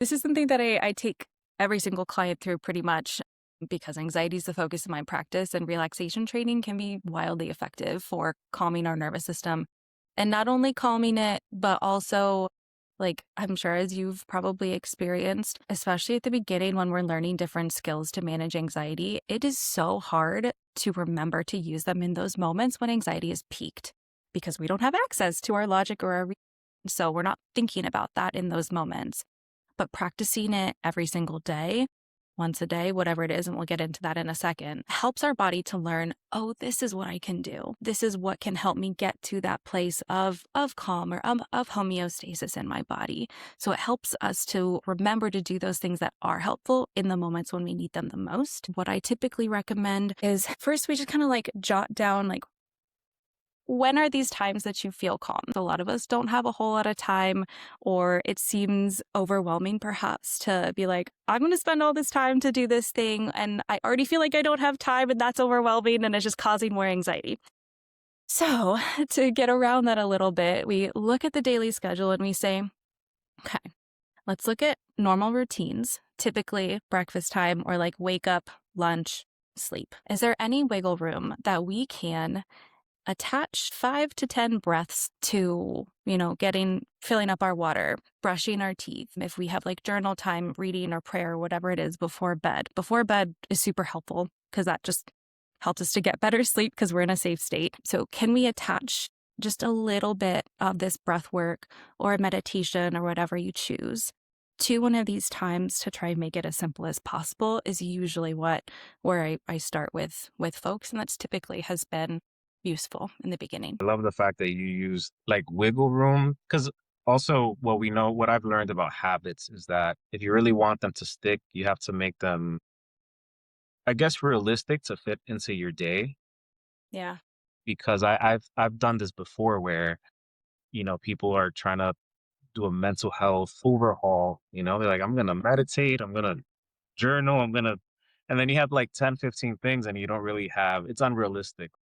This is something that I take every single client through pretty much because anxiety is the focus of my practice, and relaxation training can be wildly effective for calming our nervous system. And not only calming it, but also, like, I'm sure as you've probably experienced, especially at the beginning when we're learning different skills to manage anxiety, it is so hard to remember to use them in those moments when anxiety is peaked because we don't have access to our logic or our so we're not thinking about that in those moments. But practicing it every single day, once a day, whatever it is, and we'll get into that in a second, helps our body to learn, oh, this is what I can do. This is what can help me get to that place of calm or of homeostasis in my body. So it helps us to remember to do those things that are helpful in the moments when we need them the most. What I typically recommend is first we just kind of like jot down like when are these times that you feel calm? A lot of us don't have a whole lot of time, or it seems overwhelming perhaps to be like, I'm going to spend all this time to do this thing. And I already feel like I don't have time, and that's overwhelming and it's just causing more anxiety. So, to get around that a little bit, we look at the daily schedule and we say, okay, let's look at normal routines, typically breakfast time or like wake up, lunch, sleep. Is there any wiggle room that we can attach 5 to 10 breaths to, filling up our water, brushing our teeth? If we have like journal time, reading or prayer, whatever it is before bed. Before bed is super helpful because that just helps us to get better sleep because we're in a safe state. So can we attach just a little bit of this breath work or meditation or whatever you choose to one of these times to try and make it as simple as possible is usually where I start with folks. And that's typically has been useful in the beginning. I love the fact that you use like wiggle room because also what I've learned about habits is that if you really want them to stick, you have to make them, I guess, realistic to fit into your day. Yeah. Because I've done this before where, people are trying to do a mental health overhaul, they're like, I'm gonna meditate, I'm gonna journal, and then you have like 10, 15 things and you don't really have it's unrealistic.